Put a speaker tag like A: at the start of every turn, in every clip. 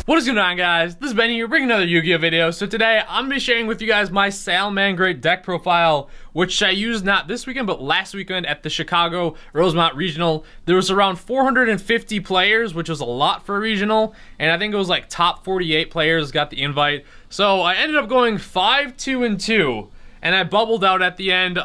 A: What is going on, guys? This is Benny here, bringing another Yu-Gi-Oh video. So today, I'm going to be sharing with you guys my Salamangreat deck profile, which I used not this weekend, but last weekend at the Chicago Rosemont Regional. There was around 450 players, which was a lot for a regional, and I think it was like top 48 players got the invite. So I ended up going 5-2-2, and I bubbled out at the end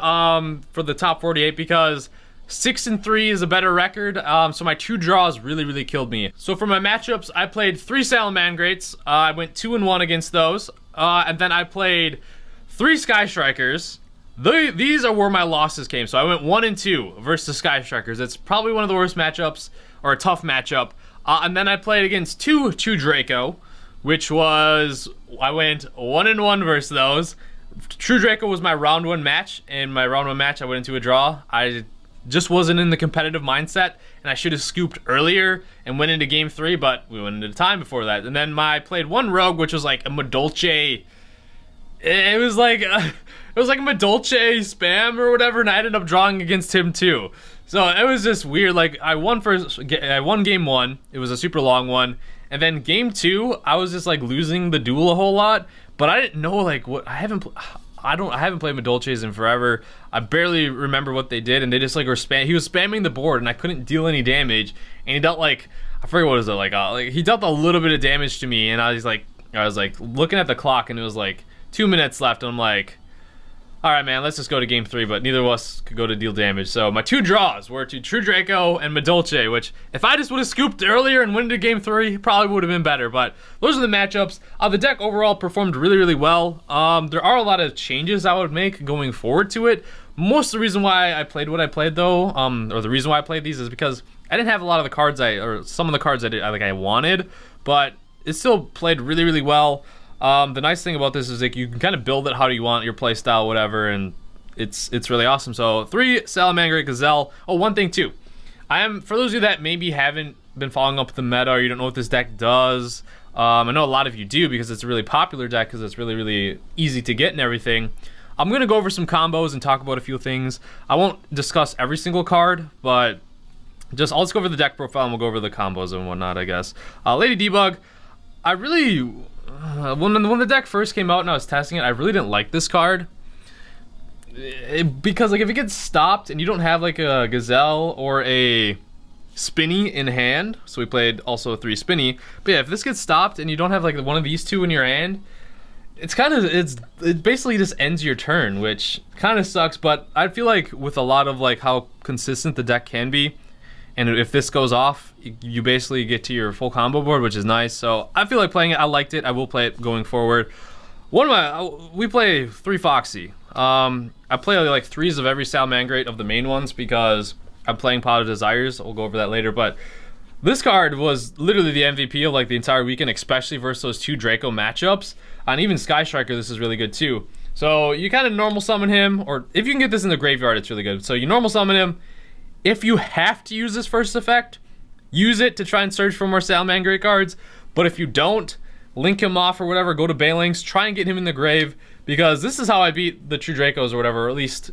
A: for the top 48 because 6-3 is a better record, so my 2 draws really killed me. So for my matchups, I played 3 Salamangreats. I went 2-1 against those, and then I played 3 Sky Strikers. These are where my losses came. So I went 1-2 versus Sky Strikers. It's probably one of the worst matchups, or a tough matchup. And then I played against 2 Draco, which was, I went 1-1 versus those. True Draco was my round 1 match, and my round 1 match I went into a draw. I just wasn't in the competitive mindset, and I should have scooped earlier and went into game 3, but we went into time before that. And then I played 1 rogue, which was like a Madolche. It was like a Madolche spam or whatever, and I ended up drawing against him too. So it was just weird. Like I won game 1. It was a super long one, and then game 2, I was just like losing the duel a whole lot. But I didn't know like what I haven't played Madolches in forever. I barely remember what they did, and they just like were he was spamming the board, and I couldn't deal any damage. And he dealt like, I forget what was it, like he dealt a little bit of damage to me, and I was like looking at the clock, and it was like 2 minutes left, and I'm like, all right, man, let's just go to game 3. But neither of us could go to deal damage. So my 2 draws were to True Draco and Madolche, which if I just would have scooped earlier and went into game 3, probably would have been better. But those are the matchups. The deck overall performed really well. There are a lot of changes I would make going forward to it. Most of the reason why I played what I played, though, or the reason why I played these, is because I didn't have a lot of the cards or some of the cards I wanted, but it still played really well. The nice thing about this is like you can kind of build it how you want, your play style, whatever, and it's really awesome. So 3 Salamangreat Gazelle. Oh, one thing too, for those of you that maybe haven't been following up with the meta, or you don't know what this deck does, I know a lot of you do because it's a really popular deck because it's really easy to get and everything. I'm gonna go over some combos and talk about a few things. I won't discuss every single card, but I'll just go over the deck profile and we'll go over the combos and whatnot, I guess. Lady Debug, I really, when the deck first came out and I was testing it, I really didn't like this card. Because like if it gets stopped and you don't have like a Gazelle or a Spinny in hand, so we played also 3 Spinny, but yeah, if this gets stopped and you don't have like one of these 2 in your hand, it basically just ends your turn, which kind of sucks. But I feel like with a lot of like how consistent the deck can be, and if this goes off, you basically get to your full combo board, which is nice. So I feel like playing it. I liked it. I will play it going forward. We play 3 Foxy. I play like 3s of every Salamangreat of the main ones because I'm playing Pot of Desires. We'll go over that later. But this card was literally the MVP of like the entire weekend, especially versus those 2 Draco matchups. And even Sky Striker, this is really good too. So you kind of normal summon him, or if you can get this in the graveyard, it's really good. So you normal summon him. If you have to use this first effect, use it to try and search for more Salamangreat cards. But if you don't, link him off or whatever, go to Balinks, try and get him in the grave, because this is how I beat the True Dracos or whatever, or at least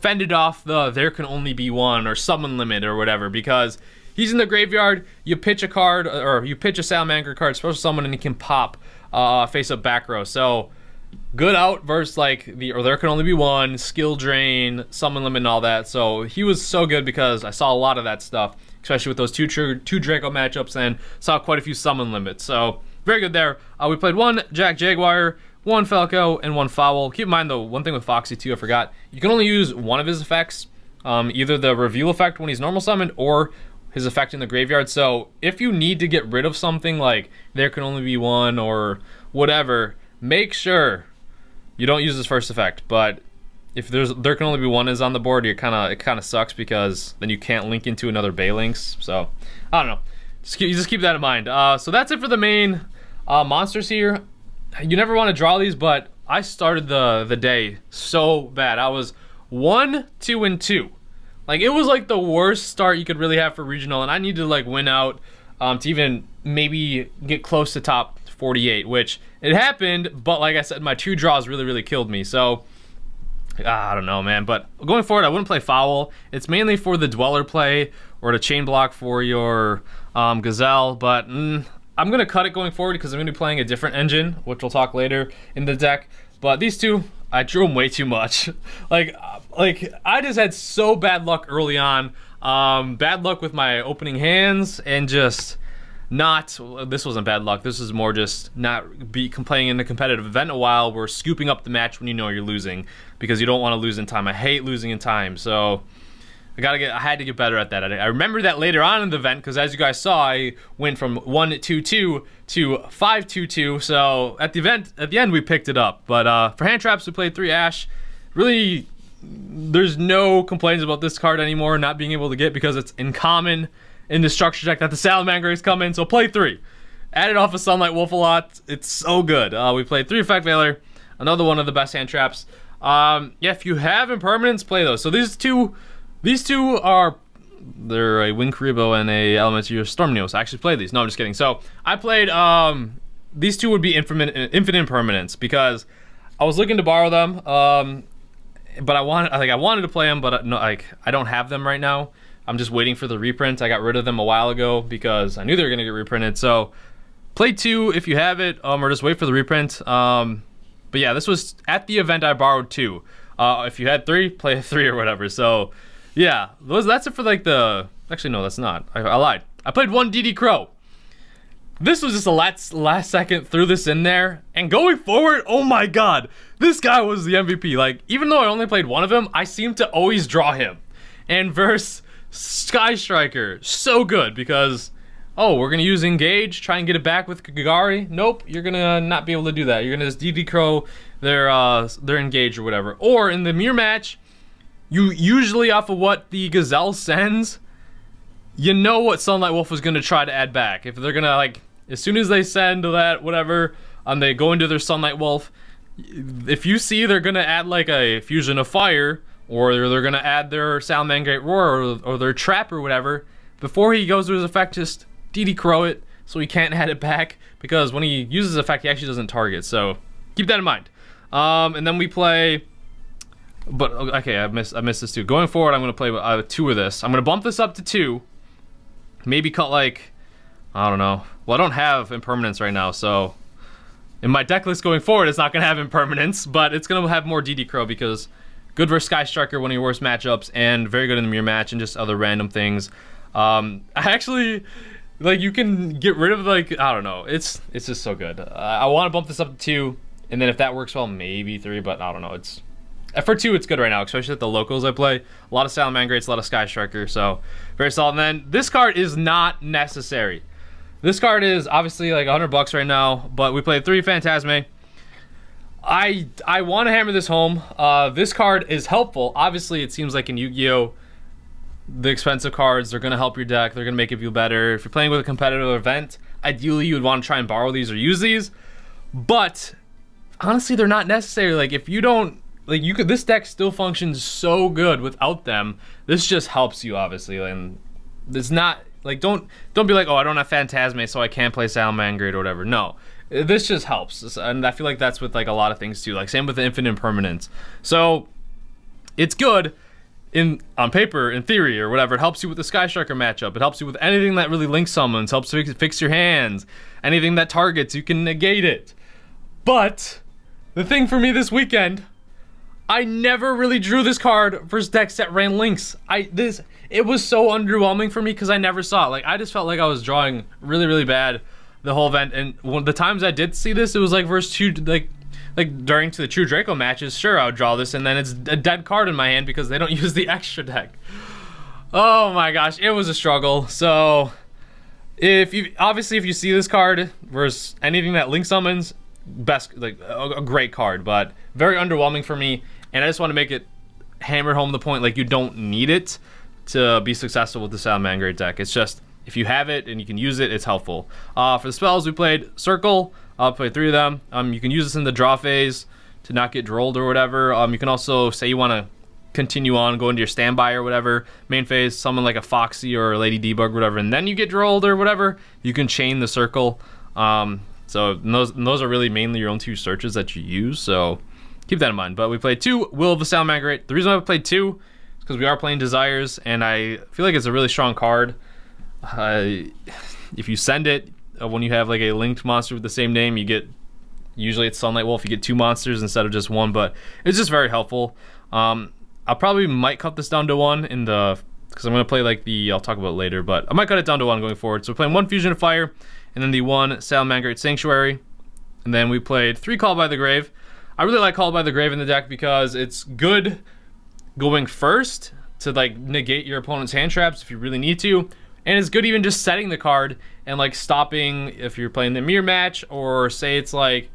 A: fended off the there can only be one or summon limit or whatever, because he's in the graveyard, you pitch a card, or you pitch a Salamangreat card, special summon, and he can pop face up back row. So good out versus like or there can only be one, skill drain, summon limit, and all that. So he was so good because I saw a lot of that stuff, especially with those 2 Draco matchups, and saw quite a few summon limits. So very good there. We played 1 Jack Jaguar, 1 Falco, and 1 Fowl. Keep in mind though, one thing with Foxy too, I forgot, you can only use one of his effects, either the reveal effect when he's normal summoned or his effect in the graveyard. So if you need to get rid of something like there can only be one or whatever, make sure you don't use his first effect. But if there can only be one is on the board, it kind of sucks because then you can't link into another Balinks. So I don't know, just keep that in mind. So that's it for the main monsters here. You never want to draw these, but I started the day so bad. I was 1-2-2. Like it was like the worst start you could really have for regional, and I needed to like win out to even maybe get close to top 48, which it happened, but like I said, my 2 draws really killed me. So I don't know, man, but going forward, I wouldn't play Foul. It's mainly for the Dweller play or the chain block for your Gazelle, but I'm gonna cut it going forward because I'm gonna be playing a different engine, which we'll talk later in the deck. But these two, I drew them way too much. like I just had so bad luck early on. Bad luck with my opening hands and just not. This wasn't bad luck. This is more just not playing in a competitive event in a while. We're scooping up the match when you know you're losing because you don't want to lose in time. I hate losing in time, so. I had to get better at that. I remember that later on in the event because as you guys saw, I went from 1-2-2 to 5-2-2. So at the end, we picked it up. But for hand traps, we played 3 Ash. Really, there's no complaints about this card anymore not being able to get because it's in common in the structure deck that the Salamangreats come in. So play 3. Added off of Sunlight Wolf a lot. It's so good. We played 3 Effect Veiler, another one of the best hand traps. Yeah, if you have impermanence, play those. So these two are, they're a Winkribo and a Elemental Stormneos. I actually played these. No, I'm just kidding. So I played, these two would be infinite impermanence because I was looking to borrow them, but I wanted to play them, but no, I don't have them right now. I'm just waiting for the reprint. I got rid of them a while ago because I knew they were gonna get reprinted. So play 2 if you have it, or just wait for the reprint. But yeah, this was at the event I borrowed 2. If you had 3, play 3 or whatever. So. Yeah, that's it for like the... Actually, no, that's not. I lied. I played 1 DD Crow. This was just a last second, threw this in there. And going forward, oh my god. This guy was the MVP. Like, even though I only played 1 of him, I seem to always draw him. And versus Sky Striker, so good because... Oh, we're going to use Engage, try and get it back with Kagari. Nope, you're going to not be able to do that. You're going to just DD Crow their Engage or whatever. Or in the mirror match... You usually, off of what the Gazelle sends, you know what Sunlight Wolf is going to try to add back. If they're going to, like, as soon as they send that, whatever, they go into their Sunlight Wolf, if you see they're going to add, like, a Fusion of Fire, or they're going to add their Salamangreat Roar, or their Trap or whatever, before he goes to his effect, just DD Crow it, so he can't add it back, because when he uses his effect, he actually doesn't target, so keep that in mind. And then we play... But, okay, I missed this too. Going forward, I'm going to play 2 of this. I'm going to bump this up to 2. Maybe cut, like, I don't know. Well, I don't have impermanence right now, so... In my deck list going forward, it's not going to have impermanence, but it's going to have more DD Crow because good versus Sky Striker, one of your worst matchups, and very good in the mirror match and just other random things. I actually... Like, you can get rid of, like, I don't know. It's just so good. I want to bump this up to 2, and then if that works well, maybe 3, but I don't know. It's... For 2, it's good right now, especially at the locals I play. A lot of Salamangreats, a lot of Sky Striker, so very solid. And then this card is not necessary. This card is obviously like $100 right now, but we played 3 Phantasme. I want to hammer this home. This card is helpful. Obviously, it seems like in Yu-Gi-Oh, the expensive cards, they're going to help your deck. They're going to make it feel better. If you're playing with a competitive event, ideally you would want to try and borrow these or use these. But honestly, they're not necessary. Like if you don't... Like this deck still functions so good without them. This just helps you, obviously, and it's not like don't be like, oh, I don't have Phantasme, so I can't play Salamangreat or whatever. No, this just helps, and I feel like that's with like a lot of things too. Like same with the Infinite Impermanence. So it's good on paper, in theory, or whatever. It helps you with the Sky Striker matchup. It helps you with anything that really links summons. Helps fix your hands. Anything that targets, you can negate it. But the thing for me this weekend. I never really drew this card versus decks that ran links. It was so underwhelming for me because I never saw it. Like I just felt like I was drawing really, really bad the whole event. And the times I did see this, it was like versus like during the True Draco matches. Sure, I would draw this, and then it's a dead card in my hand because they don't use the extra deck. Oh my gosh, it was a struggle. So if you see this card versus anything that link summons, best, like a great card, but very underwhelming for me. And I just want to make it hammer home the point, like you don't need it to be successful with the Salamangreat deck. It's just, if you have it and you can use it, it's helpful. For the spells, we played Circle. I'll play 3 of them. You can use this in the draw phase to not get drolled or whatever. You can also say you want to continue on, go into your standby or whatever. Main phase, someone like a Foxy or a Lady Debug or whatever, and then you get drolled or whatever. You can chain the Circle. So those are really mainly your own 2 searches that you use. So keep that in mind. But we played 2 Will of the Salamangreat. The reason why we played 2 is because we are playing Desires, and I feel like it's a really strong card. If you send it, when you have like a linked monster with the same name, you get, usually it's Sunlight Wolf, you get 2 monsters instead of just 1, but it's just very helpful. I probably might cut this down to 1 in the, because I'm going to play like the, I'll talk about it later, but I might cut it down to 1 going forward. So we're playing 1 Fusion of Fire, and then the 1 Salamangreat Sanctuary, and then we played 3 Call by the Grave. I really like Call by the Grave in the deck because it's good going first to like negate your opponent's hand traps if you really need to, and it's good even just setting the card and like stopping if you're playing the mirror match, or say it's like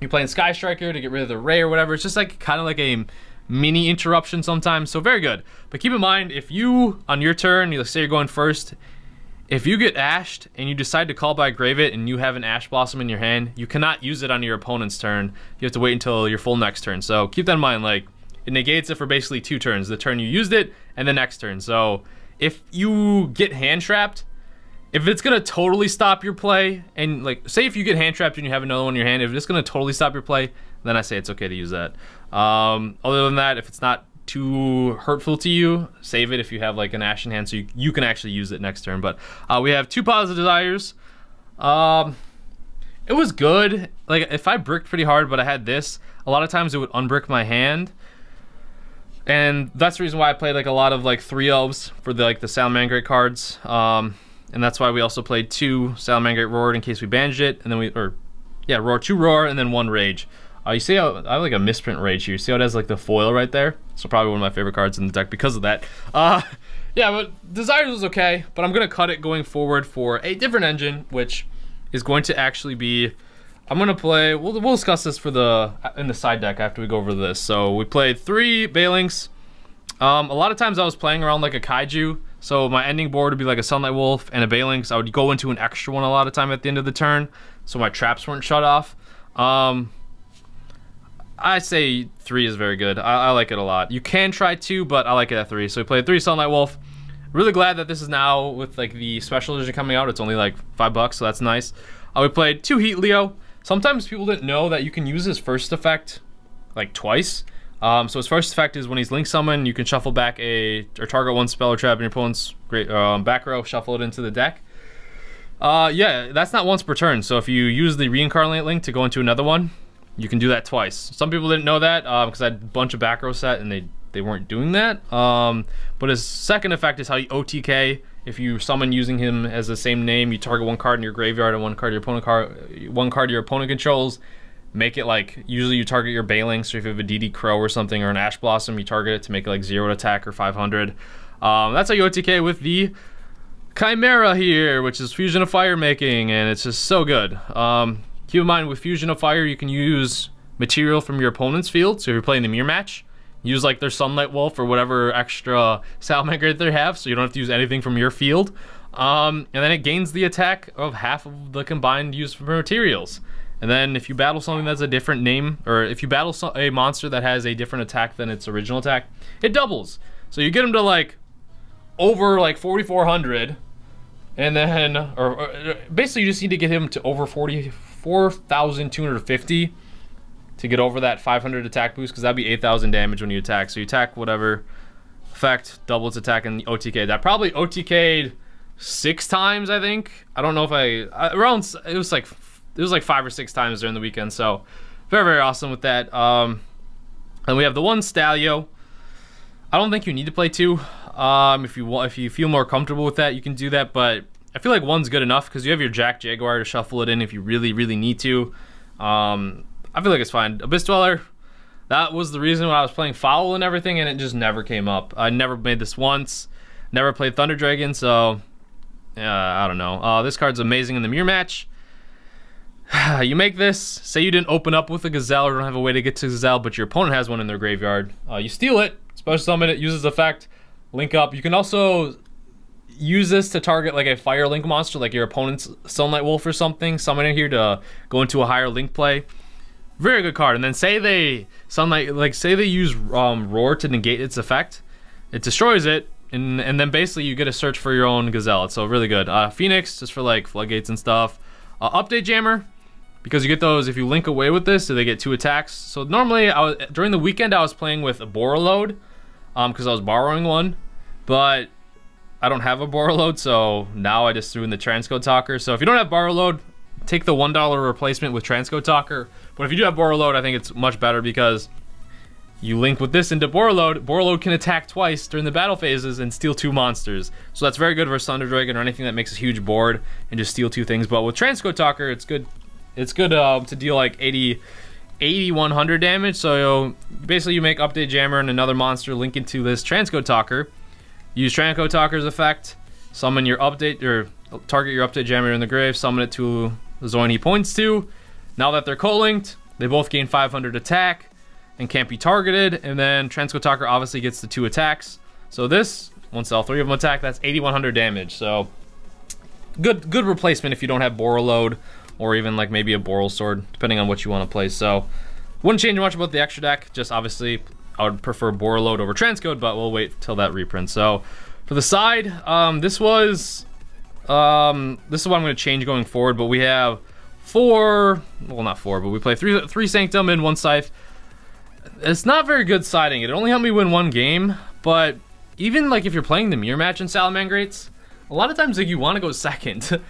A: you're playing Sky Striker to get rid of the Ray or whatever. It's just like kind of like a mini interruption sometimes, so very good. But keep in mind, if you, on your turn, you say you're going first, if you get ashed and you decide to Call by Grave it and you have an Ash Blossom in your hand, you cannot use it on your opponent's turn. You have to wait until your full next turn. So keep that in mind, like it negates it for basically 2 turns. The turn you used it and the next turn. So if you get hand trapped, if it's gonna totally stop your play, and like say if you get hand trapped and you have another one in your hand, if it's gonna totally stop your play, then I say it's okay to use that. Other than that, if it's not too hurtful to you, save it if you have like an Ash in hand, so you can actually use it next turn. But we have 2 Positive Desires. It was good. Like if I bricked pretty hard, but I had this, a lot of times it would unbrick my hand, and that's the reason why I played like a lot of like 3 elves for the like the Salamangreat cards. And that's why we also played 2 Salamangreat Roared in case we bandaged it, and then Roar, 2 Roar, and then 1 Rage. You see how I have like a misprint Rage here. You see how it has like the foil right there? So probably one of my favorite cards in the deck because of that. Yeah, but Desires was okay, but I'm gonna cut it going forward for a different engine, which is going to actually be, I'm gonna play, we'll discuss this for in the side deck after we go over this. So we played 3 Balinks. A lot of times I was playing around like a Kaiju, so my ending board would be like a Sunlight Wolf and a Balinks. I would go into an extra one a lot of time at the end of the turn, so my traps weren't shut off. I say 3 is very good. I like it a lot. You can try 2, but I like it at 3. So we played 3 Sunlight Wolf. Really glad that this is now with like the special edition coming out. It's only like $5, so that's nice. We played 2 Heat Leo. Sometimes people didn't know that you can use his first effect like twice. So his first effect is when he's Link Summon, you can shuffle back or target 1 spell or trap in your opponent's back row, shuffle it into the deck. Yeah, that's not once per turn. So if you use the Reincarnate Link to go into another one, you can do that twice. Some people didn't know that because I had a bunch of back row set and they weren't doing that. But his second effect is how you OTK. If you summon using him as the same name, you target 1 card in your graveyard and 1 card your opponent controls. Make it like, usually you target your Balinks, so if you have a DD Crow or something, or an Ash Blossom, you target it to make it like 0 attack or 500. That's how you OTK with the Chimera here, which is Fusion of Fire making, and it's just so good. Keep in mind, with Fusion of Fire, you can use material from your opponent's field. So if you're playing the mirror match, use like their Sunlight Wolf or whatever extra Salamangreat they have, so you don't have to use anything from your field. And then it gains the attack of half of the combined use for materials. And then if you battle something that's a different name, or if you battle a monster that has a different attack than its original attack, it doubles. So you get them to like over like 4,400, and then, or basically you just need to get him to over 4,250 to get over that 500 attack boost, because that'd be 8,000 damage when you attack. So you attack whatever effect, double its attack, and OTK. That probably OTK'd 6 times, I think. I don't know if around, it was like 5 or 6 times during the weekend. So very, very awesome with that. And we have the 1 Stalio. I don't think you need to play 2. If you feel more comfortable with that, you can do that, but I feel like 1's good enough because you have your Jack Jaguar to shuffle it in if you really, really need to. I feel like it's fine. Abyss Dweller, that was the reason when I was playing Foul and everything, and it just never came up. I never made this once, never played Thunder Dragon, so I don't know. This card's amazing in the mirror match. You make this, say you didn't open up with a Gazelle or don't have a way to get to Gazelle, but your opponent has one in their graveyard. You steal it, special summon it, uses effect, link up. You can also use this to target like a Fire Link monster, like your opponent's Sunlight Wolf or something. Summon it here to go into a higher Link play. Very good card. And then say they use Roar to negate its effect. It destroys it, and then basically you get to search for your own Gazelle. It's so really good. Phoenix, just for like floodgates and stuff. Update Jammer, because you get those if you link away with this, so they get 2 attacks. So normally, during the weekend I was playing with a Borreload, because I was borrowing one, but I don't have a borrow load, so now I just threw in the transcode talker. So if you don't have borrow load, take the $1 replacement with transcode talker. But if you do have borrow load, I think it's much better because you link with this into borrow load. Borrow load can attack twice during the battle phases and steal 2 monsters. So that's very good versus Thunder Dragon or anything that makes a huge board and just steal 2 things. But with transcode talker, it's good. It's good to deal like 100 damage. So basically you make Update Jammer and another monster link into this transcode talker. Use transcode talker's effect, summon your update, or target your Update Jammer in the grave, summon it to the zone he points to. Now that they're co-linked, they both gain 500 attack and can't be targeted, and then transcode talker obviously gets the 2 attacks. So this, once all 3 of them attack, that's 8100 damage. So good replacement if you don't have borrow load, or even like maybe a Boral Sword, depending on what you want to play. So wouldn't change much about the extra deck, just obviously I would prefer borrow load over transcode, but we'll wait till that reprint. So for the side, this is what I'm going to change going forward, but we have 4, well not 4, but we play 3 Sanctum and 1 Scythe. It's not very good siding. It only helped me win 1 game, but even like if you're playing the mirror match in Salamangreats, a lot of times like you want to go second.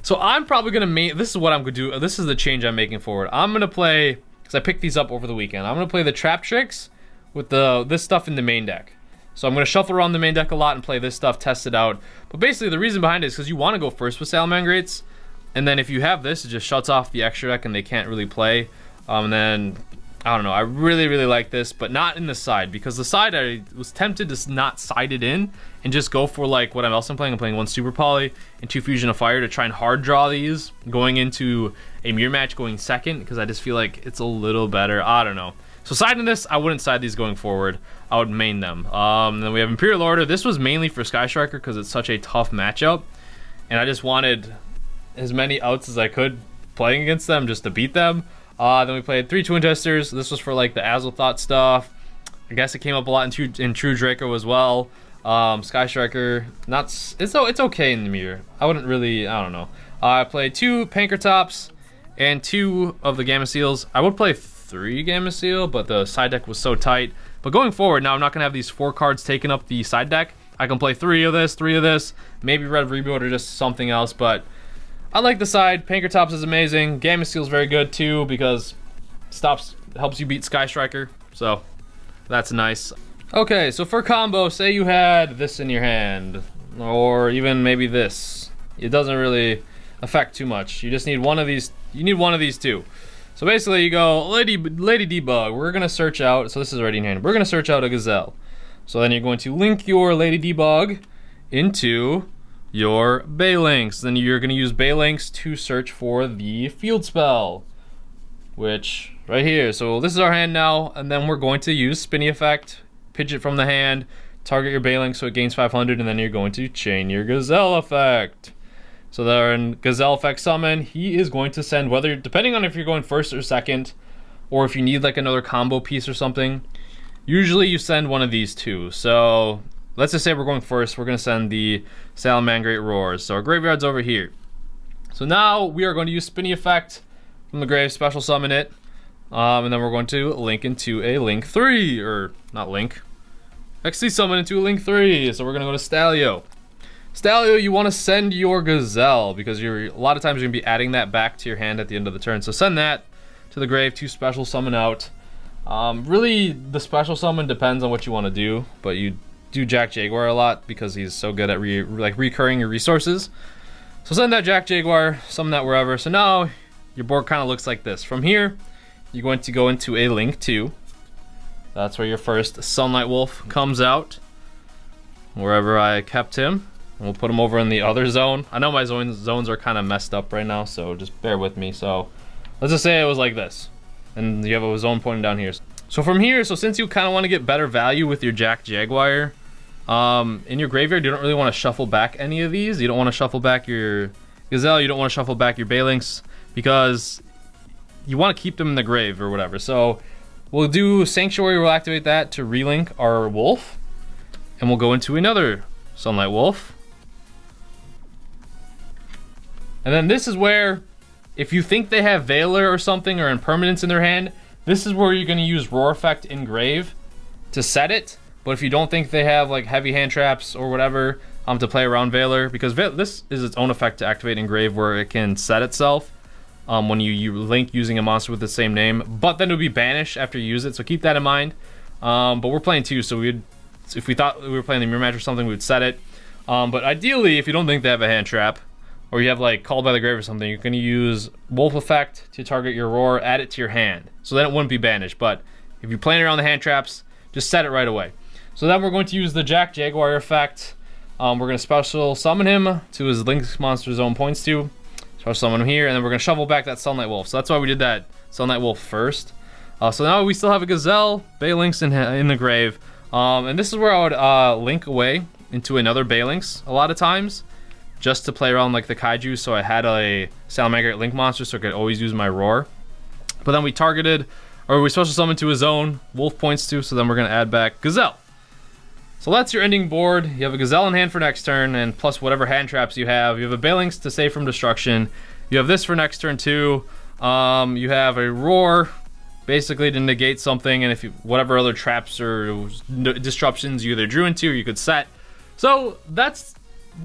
A: So I'm probably gonna this is what I'm gonna do. This is the change I'm making forward. I'm gonna play, because I picked these up over the weekend, I'm gonna play the Trap Tricks with this stuff in the main deck. So I'm gonna shuffle around the main deck a lot and play this stuff, test it out. But basically the reason behind it is because you want to go first with Salamangreats, and then if you have this, it just shuts off the extra deck and they can't really play. And then I don't know, I really like this, but not in the side, because the side I was tempted to not side it in and just go for like what else I'm playing. I'm playing 1 Super Poly and 2 Fusion of Fire to try and hard draw these going into a mirror match going second, because I just feel like it's a little better. I don't know. So siding this, I wouldn't side these going forward. I would main them. Then we have Imperial Order. This was mainly for Sky Striker because it's such a tough matchup, and I just wanted as many outs as I could playing against them just to beat them. Then we played 3 Twin Testers. This was for like the Azathoth stuff. I guess it came up a lot in True Draco as well. Sky Striker, it's okay in the mirror. I wouldn't really, I don't know. I played 2 Pankratops and 2 of the Gamma Seals. I would play 3 Gamma Seal, but the side deck was so tight. But going forward, now I'm not gonna have these 4 cards taking up the side deck. I can play 3 of this, maybe Red Rebuild or just something else, but I like the side. Pankratops is amazing. Gamma Seal's very good too because helps you beat Sky Striker, so that's nice. Okay, so for combo, say you had this in your hand, or even maybe this. It doesn't really affect too much. You just need one of these. You need one of these two. So basically, you go Lady Debug. We're gonna search out. So this is already in hand. We're gonna search out a Gazelle. So then you're going to link your Lady Debug into your Baylinks. Then you're going to use Baylinks to search for the field spell, which right here. So this is our hand now, and then we're going to use Spinny Effect, pitch it from the hand, target your Baylinks so it gains 500, and then you're going to chain your Gazelle Effect. So then Gazelle Effect summon, he is going to send, whether, depending on if you're going first or second, or if you need like another combo piece or something, usually you send one of these two. So let's just say we're going first, we're going to send the Salamangreat Roars. So our graveyard's over here. So now we are going to use Spinny Effect from the grave, special summon it, and then we're going to link into a Link 3, or not link, XC summon into a Link 3. So we're going to go to Stalio. Stalio, you want to send your Gazelle, because you're a lot of times you're going to be adding that back to your hand at the end of the turn. So send that to the grave to special summon out. Really, the special summon depends on what you want to do, but you do Jack Jaguar a lot because he's so good at recurring your resources. So send that Jack Jaguar, summon that wherever. So now your board kind of looks like this. From here, you're going to go into a Link 2. That's where your first Sunlight Wolf comes out, wherever I kept him. And we'll put him over in the other zone. I know my zones are kind of messed up right now, so just bear with me. So let's just say it was like this, and you have a zone pointing down here. So from here, so since you kind of want to get better value with your Jack Jaguar, in your graveyard, you don't really want to shuffle back any of these. You don't want to shuffle back your Gazelle, you don't want to shuffle back your Baylinks, because you want to keep them in the grave or whatever. So we'll do Sanctuary, we'll activate that to relink our Wolf, and we'll go into another Sunlight Wolf. And then this is where, if you think they have Veiler or something, or Impermanence in their hand, this is where you're going to use Roar Effect in grave to set it. But if you don't think they have like heavy hand traps or whatever to play around Valor, because this is its own effect to activate Engrave where it can set itself when you link using a monster with the same name, but then it would be banished after you use it, so keep that in mind. But we're playing 2, so if we thought we were playing the mirror match or something, we would set it. But ideally, if you don't think they have a hand trap, or you have like Called by the Grave or something, you're going to use Wolf Effect to target your Roar, add it to your hand, so then it wouldn't be banished. But if you're playing around the hand traps, just set it right away. So then we're going to use the Jack Jaguar effect. We're going to special summon him to his Link monster zone points to. Special summon him here, and then we're going to shovel back that Sunlight Wolf. So that's why we did that Sunlight Wolf first. So now we still have a Gazelle, Balinx in the grave. And this is where I would link away into another Balinx a lot of times, just to play around like the Kaiju, so I had a Salamangreat Link monster so I could always use my Roar. But then we targeted, or we special summoned to his own Wolf points to, so then we're going to add back Gazelle. So that's your ending board. You have a Gazelle in hand for next turn, and plus whatever hand traps you have. You have a Balinx to save from destruction. You have this for next turn too. You have a Roar, basically to negate something, and if whatever other traps or disruptions you either drew into or you could set. So that's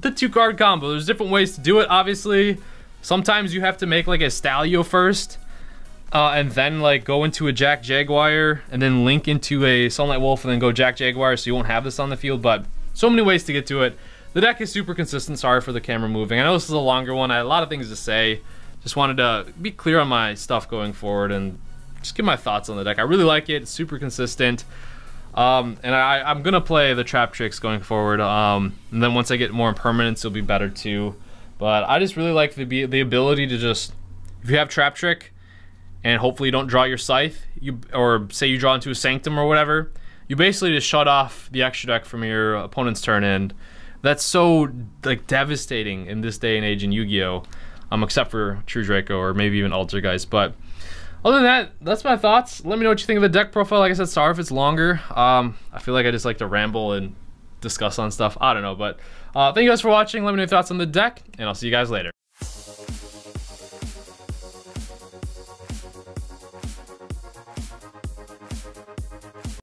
A: the 2-card combo. There's different ways to do it, obviously. Sometimes you have to make like a Stalio first, and then like go into a Jack Jaguar, and then link into a Sunlight Wolf, and then go Jack Jaguar, so you won't have this on the field. But so many ways to get to it. The deck is super consistent. Sorry for the camera moving. I know this is a longer one. I had a lot of things to say. Just wanted to be clear on my stuff going forward and just give my thoughts on the deck. I really like it. It's super consistent. And I'm gonna play the trap tricks going forward. And then once I get more impermanence, it'll be better too. But I just really like the ability to just, if you have trap trick, and hopefully you don't draw your Scythe, or say you draw into a Sanctum or whatever, you basically just shut off the extra deck from your opponent's turn, and that's so like devastating in this day and age in Yu-Gi-Oh! Except for True Draco or maybe even Altergeist. But other than that, that's my thoughts. Let me know what you think of the deck profile. Like I said, sorry if it's longer. I feel like I just like to ramble and discuss on stuff. I don't know, but thank you guys for watching. Let me know your thoughts on the deck, and I'll see you guys later.